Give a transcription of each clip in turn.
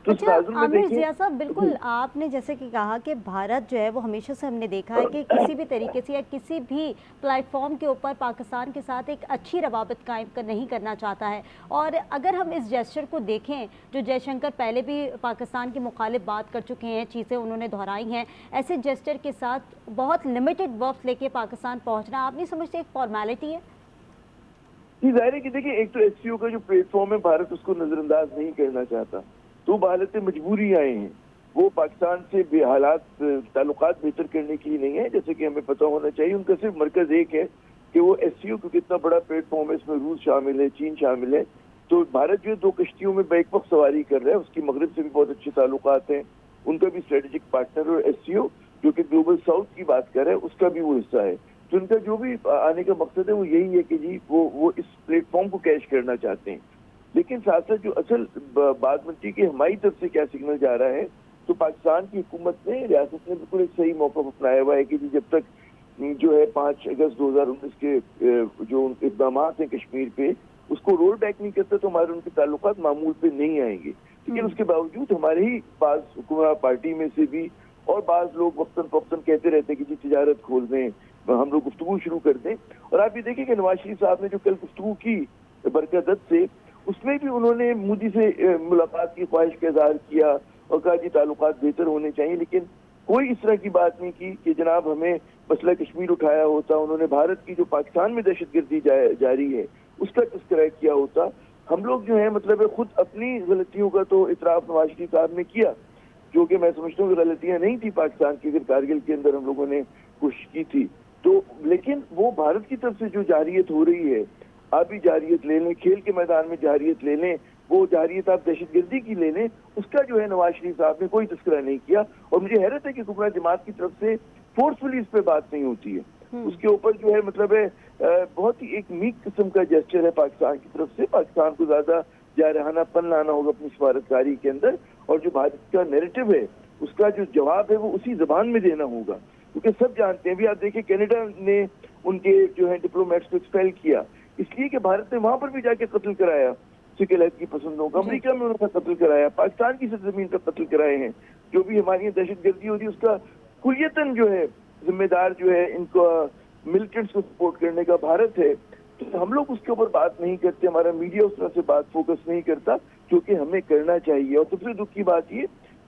तो अच्छा आमिर देखिए। ज़िया साहब, बिल्कुल आपने जैसे कि कहा कि भारत जो है वो हमेशा से हमने देखा है कि किसी भी तरीके से या किसी भी प्लेटफॉर्म के ऊपर पाकिस्तान के साथ एक अच्छी रवाबत कायम नहीं करना चाहता है। और अगर हम इस जेस्चर को देखें, जो जयशंकर पहले भी पाकिस्तान के मुखालिफ बात कर चुके हैं, चीज़ें उन्होंने दोहराई हैं, ऐसे जेस्चर के साथ बहुत लिमिटेड वक्त लेके पाकिस्तान पहुँचना, आप नहीं समझते एक फॉर्मेलिटी है? जी, ज़ाहिर है कि देखिए, एक तो एससीओ का जो प्लेटफॉर्म है, भारत उसको नज़रअंदाज नहीं करना चाहता। तो भारत से मजबूरी आए हैं, वो पाकिस्तान से हालात ताल्लुकात बेहतर करने के लिए नहीं है, जैसे कि हमें पता होना चाहिए। उनका सिर्फ मरकज़ एक है कि वो एससीओ को कितना बड़ा प्लेटफॉर्म है, इसमें रूस शामिल है, चीन शामिल है। तो भारत जो 2 कश्तियों में बैक वक्त सवारी कर रहा है, उसकी मगरब से भी बहुत अच्छे ताल्लुकात हैं, उनका भी स्ट्रेटेजिक पार्टनर। और एससीओ जो कि ग्लोबल साउथ की बात कर रहा है, उसका भी वो हिस्सा है। तो उनका जो भी आने का मकसद है वो यही है कि जी वो इस प्लेटफॉर्म को कैश करना चाहते हैं। लेकिन साथ साथ जो असल बात बनती है कि हमारी तरफ से क्या सिग्नल जा रहा है, तो पाकिस्तान की हुकूमत ने, रियासत ने बिल्कुल एक सही मौका अपनाया हुआ है कि जी जब तक जो है 5 अगस्त 2019 के जो इक़दाम हैं कश्मीर पे, उसको रोल बैक नहीं करता, तो हमारे उनके ताल्लुकात मामूल पे नहीं आएंगे। लेकिन उसके बावजूद हमारे ही पास हुकूमत पार्टी में से भी और बाज़ लोग वक्तन फवक्तन कहते रहते हैं कि जी तिजारत खोल दें, हम लोग गुफ्तगू शुरू कर दें। और आप ये देखिए कि नवाज शरीफ साहब ने जो कल गुफ्तगू की बरकत से, उसमें भी उन्होंने मोदी से मुलाकात की ख्वाहिश का इजहार किया और कहा जी ताल्लुकात बेहतर होने चाहिए। लेकिन कोई इस तरह की बात नहीं की कि जनाब हमें मसला कश्मीर उठाया होता, उन्होंने भारत की जो पाकिस्तान में दहशतगर्दी जारी है उसका तस्करा किया होता। हम लोग जो है मतलब है खुद अपनी गलतियों का तो इतराफ नवाज शरीफ साहब ने किया, जो कि मैं समझता हूँ कि गलतियां नहीं थी पाकिस्तान की, अगर कारगिल के अंदर हम लोगों ने कोशिश की थी तो। लेकिन वो भारत की तरफ से जो जारियत हो रही है, आप भी जारियत ले लें, खेल के मैदान में जारियत ले लें, वो जारियत आप दहशतगर्दी की ले लें, उसका जो है नवाज शरीफ साहब ने कोई तस्करा नहीं किया। और मुझे हैरत है कि हुकूमत जमात की तरफ से फोर्सफुली इस पे बात नहीं होती है। उसके ऊपर जो है मतलब है बहुत ही एक मीक किस्म का जेस्चर है पाकिस्तान की तरफ से। पाकिस्तान को ज्यादा जारहानापन लाना होगा अपनी सफारतकारी के अंदर, और जो भारत का नैरेटिव है उसका जो जवाब है वो उसी जबान में देना होगा, क्योंकि सब जानते हैं। भी आप देखिए कनाडा ने उनके जो है डिप्लोमेट्स को एक्सपेल किया इसलिए कि भारत ने वहां पर भी जाके कत्ल कराया सिख की पसंदों का। अमेरिका में उनका कत्ल कराया, पाकिस्तान की सरजमीन पर कत्ल कराए हैं। जो भी हमारी दहशतगर्दी होती है उसका कुलियतन जो है जिम्मेदार जो है इनको मिलिटेंट्स को सपोर्ट करने का भारत है। तो हम लोग उसके ऊपर बात नहीं करते, हमारा मीडिया उस तरह से बात फोकस नहीं करता, जो कि हमें करना चाहिए। और सबसे दुख की बात ये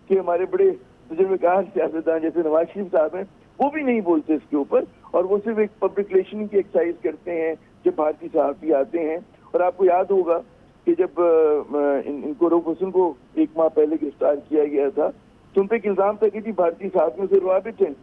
कि हमारे बड़े तजुर्बेकार सियासतदान जैसे नवाज शरीफ साहब हैं, वो भी नहीं बोलते इसके ऊपर, और वो सिर्फ एक पब्लिक रिलेशन की एक्सरसाइज करते हैं जब भारतीय सहाफ़ी आते हैं। और आपको याद होगा कि जब इनको रऊफ हसन को 1 माह पहले गिरफ्तार किया गया था, तो उन पर इल्जाम था कि जी भारतीय सहाफ़ियों से रवाबित हैं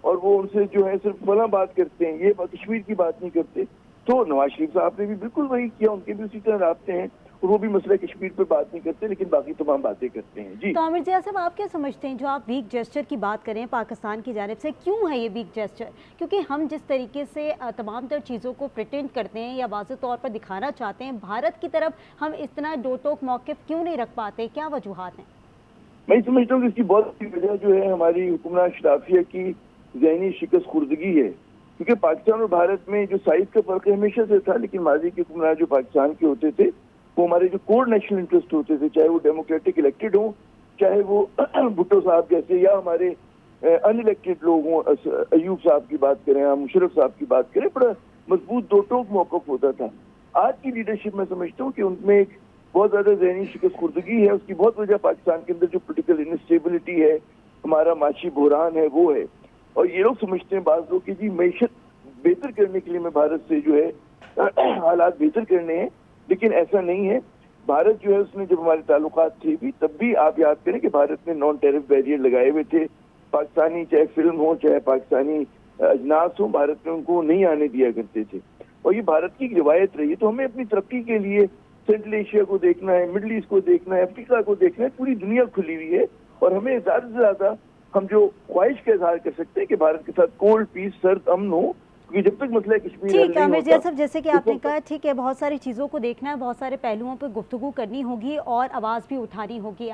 और वो उनसे जो है सिर्फ फला बात करते हैं, ये कश्मीर की बात नहीं करते। तो नवाज शरीफ साहब ने भी बिल्कुल वही किया, उनके भी उसी तरह राब्ते हैं, और वो भी मसला कश्मीर पर बात नहीं करते, लेकिन बाकी तमाम बातें करते हैं। जी तो आमिर ज़िया साहब, आप क्या समझते हैं जो आप वीक जेस्चर की बात करें पाकिस्तान की जानिब से, क्यों है ये वीक जेस्चर? क्योंकि हम जिस तरीके से तमाम तर चीज़ों को प्रिटेंड करते हैं या वाज़ेह तौर पर दिखाना चाहते हैं, भारत की तरफ हम इतना दो टोक मौक़िफ़ क्यों नहीं रख पाते? क्या वजूहात हैं? मैं समझता हूँ कि इसकी बहुत बड़ी वजह जो है हमारी हुकूमत अशराफिया की ज़हनी शिकस्त खुर्दगी है। क्योंकि पाकिस्तान और भारत में जो साइज का फर्क हमेशा से था, लेकिन माजी के हुक्मरान जो पाकिस्तान के होते थे वो हमारे जो कोर नेशनल इंटरेस्ट होते थे, चाहे वो डेमोक्रेटिक इलेक्टेड हों, चाहे वो भुट्टो साहब जैसे, या हमारे अनइलेक्टेड लोग हों, अयूब साहब की बात करें, हम मुशर्रफ साहब की बात करें, बड़ा मजबूत दो टोक मौक़िफ़ होता था। आज की लीडरशिप में समझता हूँ कि उनमें एक बहुत ज्यादा ज़हनी शिकस्त खुर्दगी है। उसकी बहुत वजह पाकिस्तान के अंदर जो पोलिटिकल इनस्टेबिलिटी है, हमारा माशी बहरान है, वो है। और ये लोग समझते हैं बाज़ लोग कि जी मैशत बेहतर करने के लिए मैं भारत से जो है हालात बेहतर करने हैं, लेकिन ऐसा नहीं है। भारत जो है उसने जब हमारे ताल्लुकात थे भी, तब भी आप याद करें कि भारत ने नॉन टैरिफ बैरियर लगाए हुए थे। पाकिस्तानी चाहे फिल्म हो चाहे पाकिस्तानी अजनास हो, भारत में उनको नहीं आने दिया करते थे, और ये भारत की रिवायत रही है। तो हमें अपनी तरक्की के लिए सेंट्रल एशिया को देखना है, मिडल ईस्ट को देखना है, अफ्रीका को देखना है, पूरी दुनिया खुली हुई है। और हमें ज्यादा से ज्यादा हम जो ख्वाहिश का इजहार कर सकते हैं कि भारत के साथ कोल्ड पीस सर्द अमन हो, क्योंकि जब तक मसला कश्मीर हल ठीक है नहीं आमिर ज़िया होता। साहब, जैसे कि आपने कहा, ठीक है, बहुत सारी चीज़ों को देखना है, बहुत सारे पहलुओं पर गुफ्तगू करनी होगी और आवाज़ भी उठानी होगी।